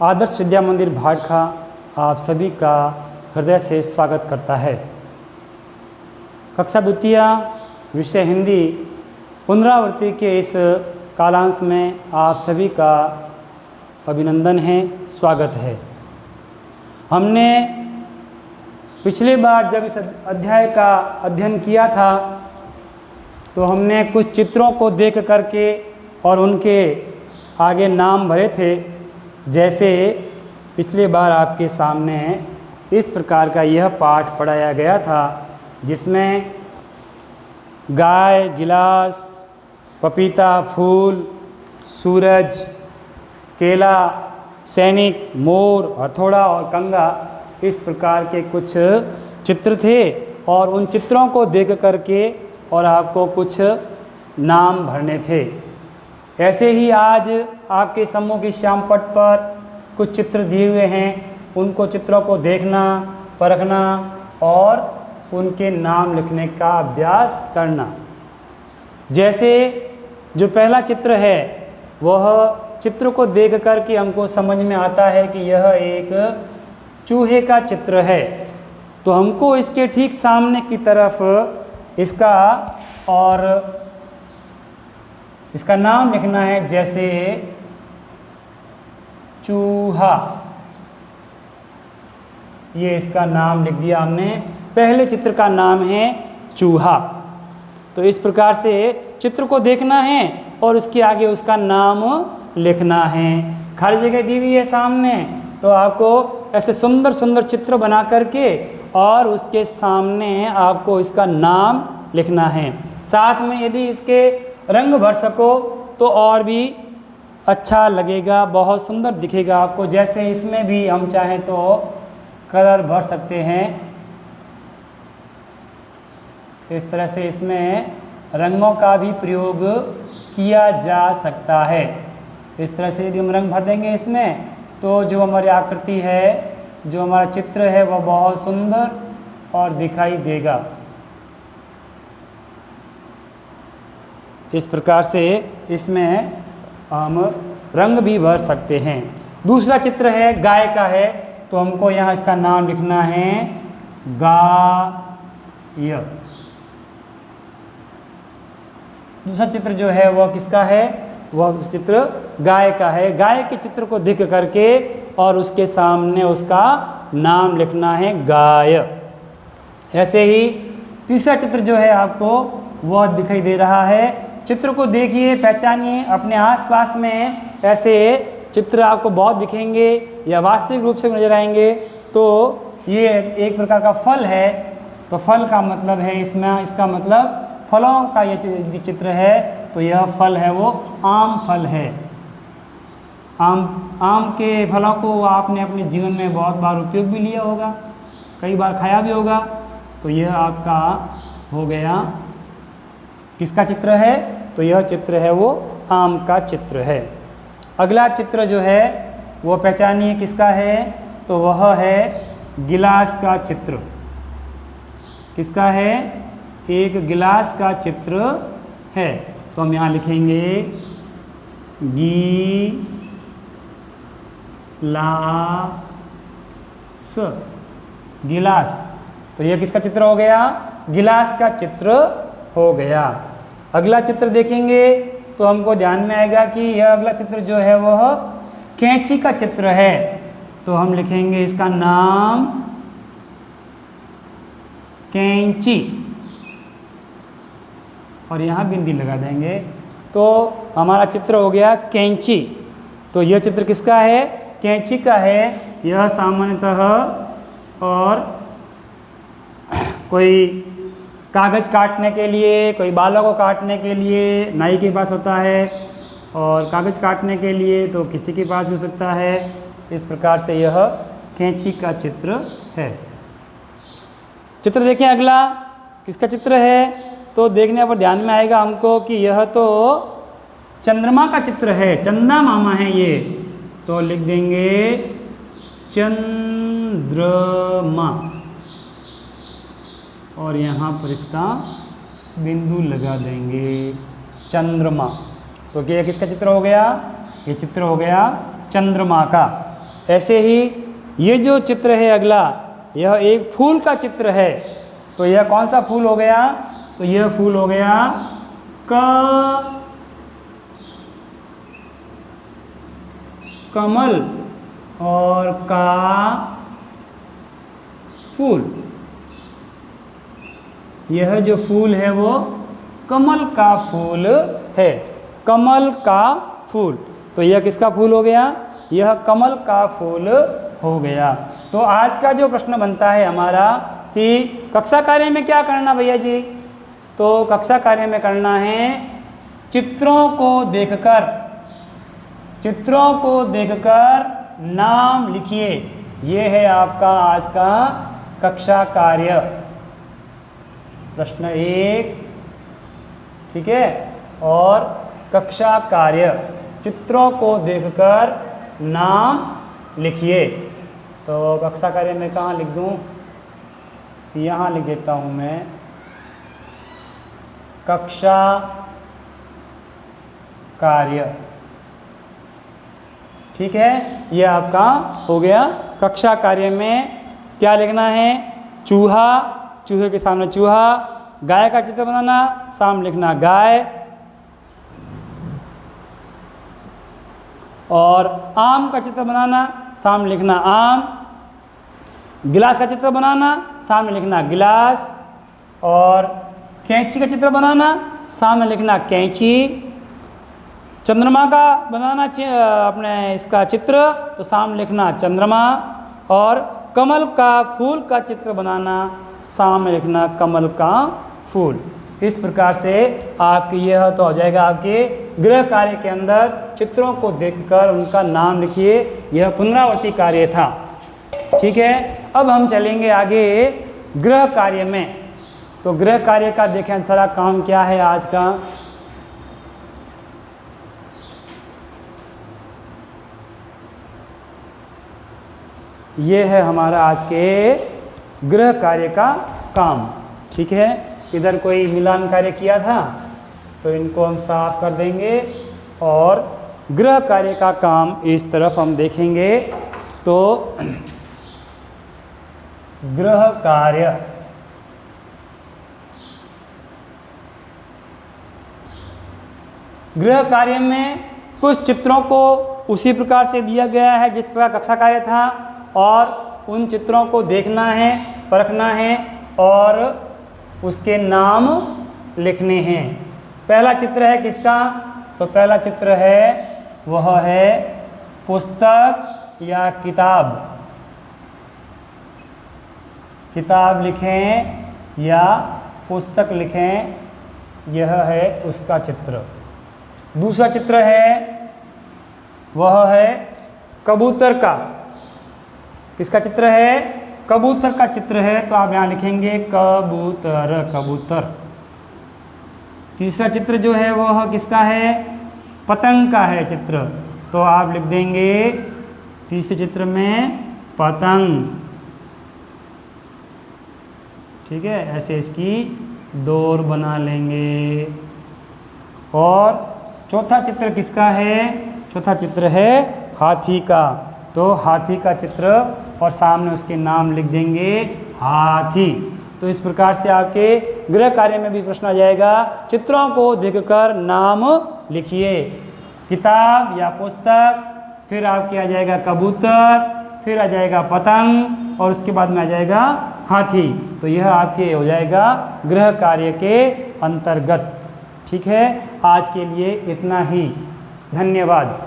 आदर्श विद्या मंदिर भाटखा आप सभी का हृदय से स्वागत करता है। कक्षा द्वितीय विषय हिंदी पुनरावृत्ति के इस कालांश में आप सभी का अभिनंदन है, स्वागत है। हमने पिछली बार जब इस अध्याय का अध्ययन किया था तो हमने कुछ चित्रों को देख करके और उनके आगे नाम भरे थे। जैसे पिछली बार आपके सामने इस प्रकार का यह पाठ पढ़ाया गया था जिसमें गाय, गिलास, पपीता, फूल, सूरज, केला, सैनिक, मोर, हथौड़ा और कंगा इस प्रकार के कुछ चित्र थे और उन चित्रों को देख करके और आपको कुछ नाम भरने थे। ऐसे ही आज आपके समूह की श्यामपट पर कुछ चित्र दिए हुए हैं, उनको चित्रों को देखना, परखना और उनके नाम लिखने का अभ्यास करना। जैसे जो पहला चित्र है वह चित्र को देख कर के हमको समझ में आता है कि यह एक चूहे का चित्र है, तो हमको इसके ठीक सामने की तरफ इसका नाम लिखना है। जैसे चूहा, ये इसका नाम लिख दिया हमने। पहले चित्र का नाम है चूहा। तो इस प्रकार से चित्र को देखना है और उसके आगे उसका नाम लिखना है। खाली जगह दी हुई है सामने, तो आपको ऐसे सुंदर सुंदर चित्र बना करके और उसके सामने आपको इसका नाम लिखना है। साथ में यदि इसके रंग भर सको तो और भी अच्छा लगेगा, बहुत सुंदर दिखेगा आपको। जैसे इसमें भी हम चाहें तो कलर भर सकते हैं। इस तरह से इसमें रंगों का भी प्रयोग किया जा सकता है। इस तरह से यदि हम रंग भर देंगे इसमें तो जो हमारी आकृति है, जो हमारा चित्र है, वह बहुत सुंदर और दिखाई देगा। इस प्रकार से इसमें हम रंग भी भर सकते हैं। दूसरा चित्र है गाय का है, तो हमको यहाँ इसका नाम लिखना है गाय। दूसरा चित्र जो है वह किसका है? वह चित्र गाय का है। गाय के चित्र को देख करके और उसके सामने उसका नाम लिखना है गाय। ऐसे ही तीसरा चित्र जो है आपको वह दिखाई दे रहा है। चित्र को देखिए, पहचानिए। अपने आसपास में ऐसे चित्र आपको बहुत दिखेंगे या वास्तविक रूप से नजर आएंगे। तो ये एक प्रकार का फल है, तो फल का मतलब है इसमें, इसका मतलब फलों का ये चित्र है, तो यह फल है वो आम फल है। आम के फलों को आपने अपने जीवन में बहुत बार उपयोग भी लिया होगा, कई बार खाया भी होगा। तो यह आपका हो गया किसका चित्र है? तो यह चित्र है वो आम का चित्र है। अगला चित्र जो है वो पहचानिए किसका है? तो वह है गिलास का चित्र। किसका है? एक गिलास का चित्र है। तो हम यहाँ लिखेंगे गिलास। तो यह किसका चित्र हो गया? गिलास का चित्र हो गया। अगला चित्र देखेंगे तो हमको ध्यान में आएगा कि यह अगला चित्र जो है वह कैंची का चित्र है। तो हम लिखेंगे इसका नाम कैंची और यहाँ बिंदी लगा देंगे। तो हमारा चित्र हो गया कैंची। तो यह चित्र किसका है? कैंची का है। यह सामान्यतः और कोई कागज़ काटने के लिए, कोई बालों को काटने के लिए नाई के पास होता है, और कागज़ काटने के लिए तो किसी के पास भी हो सकता है। इस प्रकार से यह कैंची का चित्र है। चित्र देखें अगला किसका चित्र है? तो देखने पर ध्यान में आएगा हमको कि यह तो चंद्रमा का चित्र है, चंदा मामा है ये। तो लिख देंगे चंद्रमा और यहाँ पर इसका बिंदु लगा देंगे, चंद्रमा। तो ये किसका चित्र हो गया? ये चित्र हो गया चंद्रमा का। ऐसे ही ये जो चित्र है अगला, यह एक फूल का चित्र है। तो यह कौन सा फूल हो गया? तो यह फूल हो गया कमल और का फूल। यह जो फूल है वो कमल का फूल है, कमल का फूल। तो यह किसका फूल हो गया? यह कमल का फूल हो गया। तो आज का जो प्रश्न बनता है हमारा कि कक्षा कार्य में क्या करना भैया जी? तो कक्षा कार्य में करना है चित्रों को देखकर नाम लिखिए। ये है आपका आज का कक्षा कार्य, प्रश्न 1, ठीक है। और कक्षा कार्य, चित्रों को देखकर नाम लिखिए। तो कक्षा कार्य में कहाँ लिख दूँ? यहाँ लिख देता हूँ मैं, कक्षा कार्य, ठीक है। यह आपका हो गया। कक्षा कार्य में क्या लिखना है? चूहा, चूहे के सामने चूहा। गाय का चित्र बनाना, सामने लिखना गाय। और आम का चित्र बनाना, सामने लिखना आम। गिलास का चित्र बनाना, सामने लिखना गिलास। और कैंची का चित्र बनाना, सामने लिखना कैंची। चंद्रमा का बनाना अपने इसका चित्र, तो सामने लिखना चंद्रमा। और कमल का फूल का चित्र बनाना, सामने लिखना कमल का फूल। इस प्रकार से आपकी यह तो हो जाएगा आपके गृह कार्य के अंदर चित्रों को देखकर उनका नाम लिखिए। यह पुनरावर्ती कार्य था, ठीक है। अब हम चलेंगे आगे गृह कार्य में। तो गृह कार्य का देखें सारा काम क्या है आज का। ये है हमारा आज के गृह कार्य का काम, ठीक है। इधर कोई मिलान कार्य किया था तो इनको हम साफ कर देंगे। और गृह कार्य का काम इस तरफ हम देखेंगे। तो गृह कार्य, गृह कार्य में कुछ चित्रों को उसी प्रकार से दिया गया है जिस प्रकार कक्षा कार्य था, और उन चित्रों को देखना है, परखना है और उसके नाम लिखने हैं। पहला चित्र है किसका? तो पहला चित्र है वह है पुस्तक या किताब। किताब लिखें या पुस्तक लिखें, यह है उसका चित्र। दूसरा चित्र है वह है कबूतर का। किसका चित्र है? कबूतर का चित्र है, तो आप यहाँ लिखेंगे कबूतर, कबूतर। तीसरा चित्र जो है वह किसका है? पतंग का है चित्र, तो आप लिख देंगे तीसरे चित्र में पतंग, ठीक है। ऐसे इसकी डोर बना लेंगे। और चौथा चित्र किसका है? चौथा चित्र है हाथी का, तो हाथी का चित्र और सामने उसके नाम लिख देंगे हाथी। तो इस प्रकार से आपके गृह कार्य में भी प्रश्न आ जाएगा, चित्रों को देखकर नाम लिखिए। किताब या पुस्तक, फिर आपके आ जाएगा कबूतर, फिर आ जाएगा पतंग और उसके बाद में आ जाएगा हाथी। तो यह आपके हो जाएगा गृह कार्य के अंतर्गत, ठीक है। आज के लिए इतना ही, धन्यवाद।